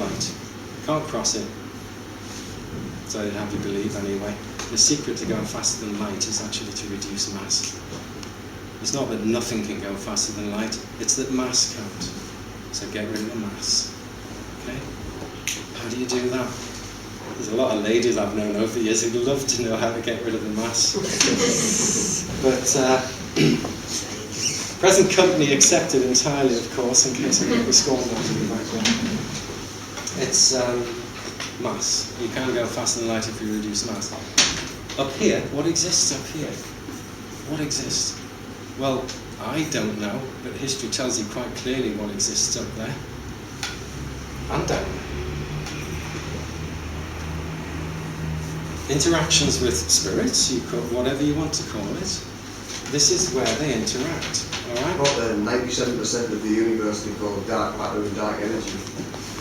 light. Can't cross it. So I'd have you believe anyway. The secret to going faster than light is actually to reduce mass. It's not that nothing can go faster than light, it's that mass can't. So get rid of the mass. Okay? How do you do that? There's a lot of ladies I've known over the years who'd love to know how to get rid of the mass. But present company accepted entirely, of course, in case I get the scorn out of the background. It's mass. You can't go faster than light if you reduce mass. Up here, what exists up here? What exists? Well, I don't know, but history tells you quite clearly what exists up there. And down there. Interactions with spirits, you call whatever you want to call it. This is where they interact. Alright? About 97% of the universe we call dark matter and dark energy.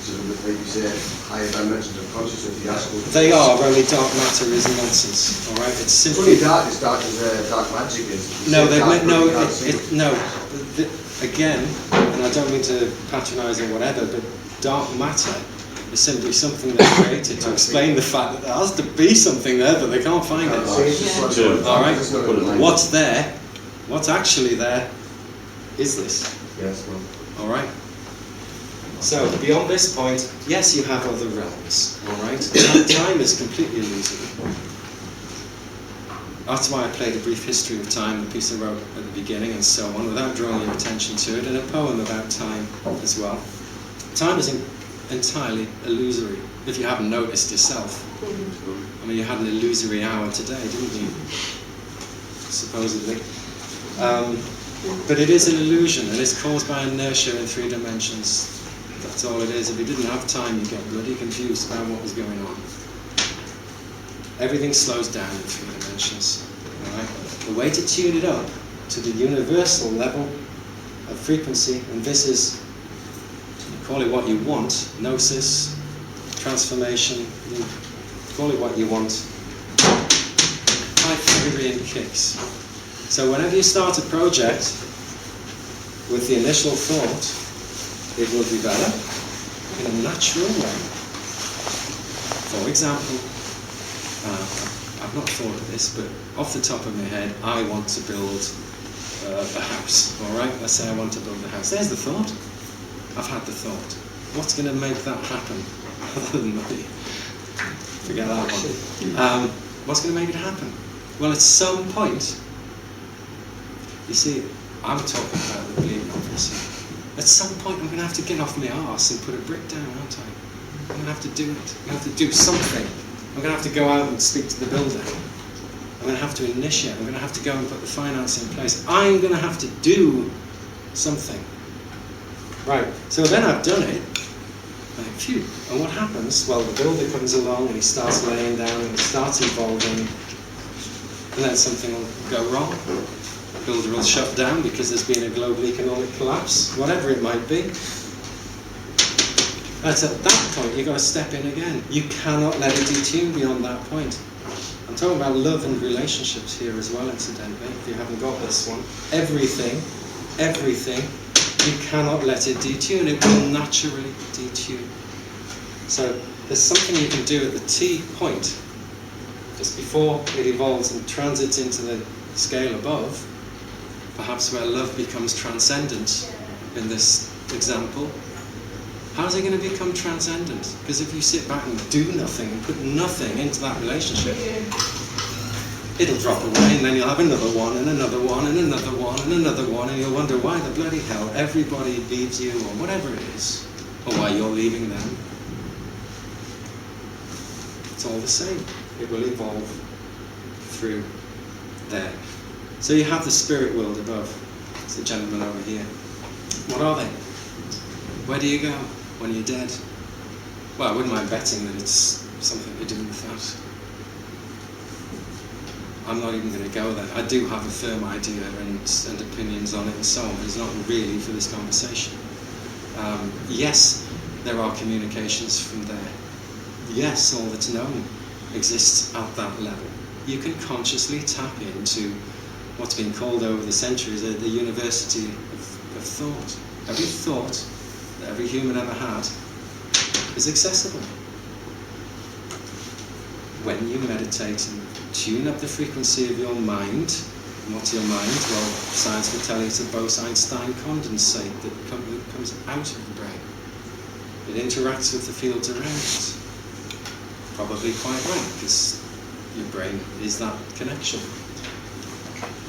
So like you say, higher dimensions of consciousness, the astral. They are, only dark matter is nonsense. Alright? It's simply It's only dark as dark magic is. No, again, and I don't mean to patronise or whatever, but dark matter is simply something that's created to explain the fact that there has to be something there, but they can't find it. Alright? What's there, what's actually there, is this. Yes, well. Alright? So, beyond this point, yes, you have other realms. Alright? Time is completely illusory. That's why I played a brief history of time, the piece I wrote at the beginning and so on, without drawing your attention to it, and a poem about time as well. Time is entirely illusory, if you haven't noticed yourself. I mean, you had an illusory hour today, didn't you? Supposedly. But it is an illusion, and it's caused by inertia in 3 dimensions. That's all it is. If you didn't have time, you get bloody confused about what was going on. Everything slows down in 3 dimensions. Right? The way to tune it up to the universal level of frequency, and this is, you call it what you want, gnosis, transformation, you call it what you want, Pythagorean kicks. So whenever you start a project with the initial thought, it will develop in a natural way. For example, I've not thought of this, but off the top of my head, I want to build a house, alright? Let's say I want to build a house. There's the thought. I've had the thought. What's going to make that happen? Other than money. Forget that one. What's going to make it happen? Well, at some point, you see, I'm talking about the believing, obviously. At some point, I'm going to have to get off my arse and put a brick down, aren't I? I'm going to have to do it. I'm going to have to do something. I'm going to have to go out and speak to the builder. I'm going to have to initiate. I'm going to have to go and put the finance in place. I'm going to have to do something. Right, so then I've done it. I think, phew. And what happens? Well, the builder comes along and he starts laying down and he starts involving. And then something will go wrong. The builder will shut down because there's been a global economic collapse, whatever it might be. And it's at that point you've got to step in again. You cannot let it detune beyond that point. I'm talking about love and relationships here as well, incidentally, if you haven't got this one. Everything, you cannot let it detune. It will naturally detune. So there's something you can do at the T point, just before it evolves and transits into the scale above, perhaps where love becomes transcendent in this example. How's it going to become transcendent? Because if you sit back and do nothing and put nothing into that relationship, it'll drop away and then you'll have another one and another one and another one and another one, and you'll wonder why the bloody hell everybody leaves you or whatever it is, or why you're leaving them. It's all the same. It will evolve through there. So you have the spirit world above. It's the gentleman over here. What are they? Where do you go when you're dead? Well, I wouldn't mind betting that it's something to do with that. I'm not even going to go there. I do have a firm idea and opinions on it and so on, but it's not really for this conversation. Yes, there are communications from there. Yes, all that's known exists at that level. You can consciously tap into what's been called over the centuries the university of thought. Every thought that every human ever had is accessible. When you meditate and tune up the frequency of your mind, what's your mind? Well, science will tell you it's a Bose-Einstein condensate that comes out of the brain. It interacts with the fields around it. Probably quite right, because your brain is that connection.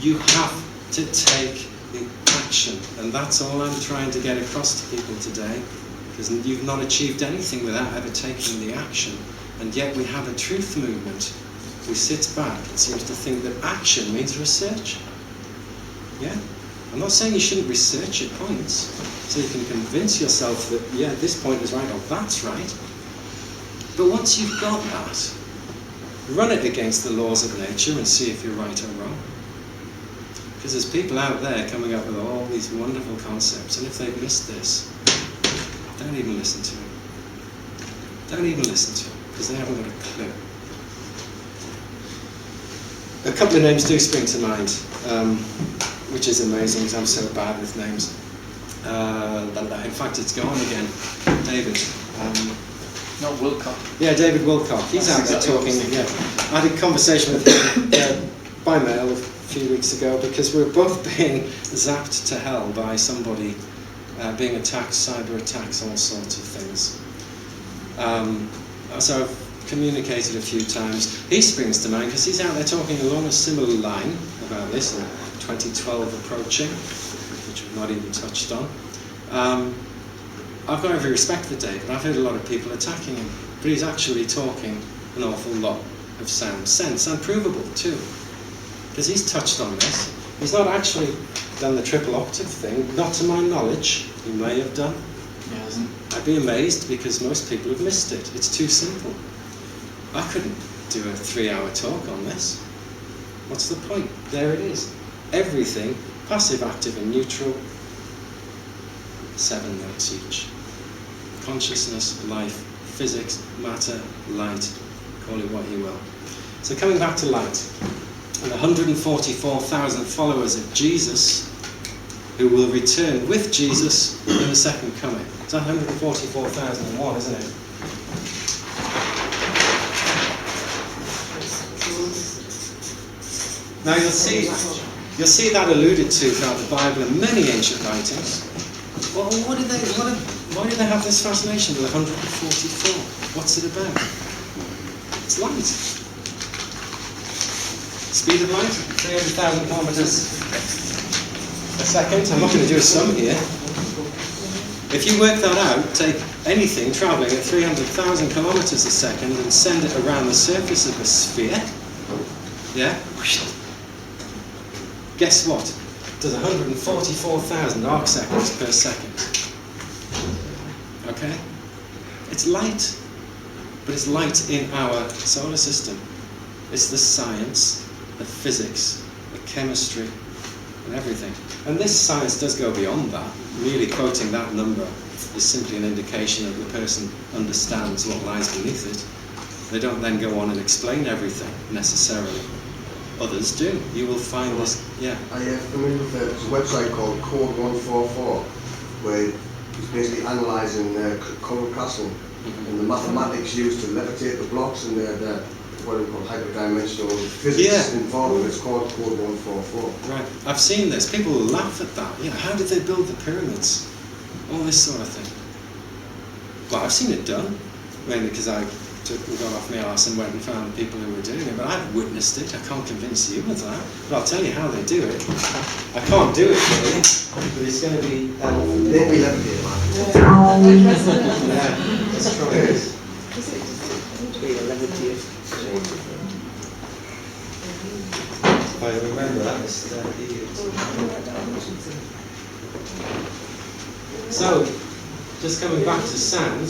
You have to take the action, and that's all I'm trying to get across to people today, because you've not achieved anything without ever taking the action. And yet we have a truth movement who sits back and seems to think that action means research. Yeah? I'm not saying you shouldn't research at points, so you can convince yourself that, yeah, this point is right, or that's right. But once you've got that, run it against the laws of nature and see if you're right or wrong. Because there's people out there coming up with all these wonderful concepts, and if they've missed this, don't even listen to them. Don't even listen to them, because they haven't got a clue. A couple of names do spring to mind, which is amazing, because I'm so bad with names. In fact, it's gone again. David. Not Wilcock. Yeah, David Wilcock. He's out there talking. Yeah, I had a conversation with him by mail a few weeks ago, because we were both being zapped to hell by somebody being attacked, cyber attacks, all sorts of things. So I've communicated a few times. He springs to mind because he's out there talking along a similar line about this, and 2012 approaching, which we've not even touched on. I've got every respect for David. I've heard a lot of people attacking him, but he's actually talking an awful lot of sound sense, and provable too, because he's touched on this. He's not actually done the triple octave thing, not to my knowledge. He may have done. He hasn't. I'd be amazed, because most people have missed it. It's too simple. I couldn't do a 3-hour talk on this. What's the point? There it is. Everything, passive, active and neutral, 7 notes each. Consciousness, life, physics, matter, light, call it what you will. So coming back to light, and the 144,000 followers of Jesus who will return with Jesus in the second coming. It's 144,001, isn't it? Now you'll see that alluded to throughout the Bible and many ancient writings. Well, why do they have this fascination with 144? What's it about? It's light. Speed of light, 300,000 kilometers a second. I'm not going to do a sum here. If you work that out, take anything travelling at 300,000 kilometers a second and send it around the surface of a sphere. Yeah? Guess what? It does 144,000 arc seconds per second. Okay? It's light. But it's light in our solar system. It's the science, the physics, the chemistry, and everything. And this science does go beyond that. Merely quoting that number is simply an indication that the person understands what lies beneath it. They don't then go on and explain everything, necessarily. Others do. You will find this, yeah. I am familiar with a website called Code 144, where it's basically analysing coral castle and the mathematics used to levitate the blocks and the what we call hyperdimensional physics involved. It's called Code 144. Right. I've seen this. People laugh at that. You know, how did they build the pyramids? All this sort of thing. Well, I've seen it done, mainly because I got off my arse and went and found the people who were doing it, but I've witnessed it. I can't convince you of that, but I'll tell you how they do it. I can't do it really, but it's going to be... They'll be levitated, man. Yeah, let's try it. I remember that, Mr. Idiot. So, just coming back to sound,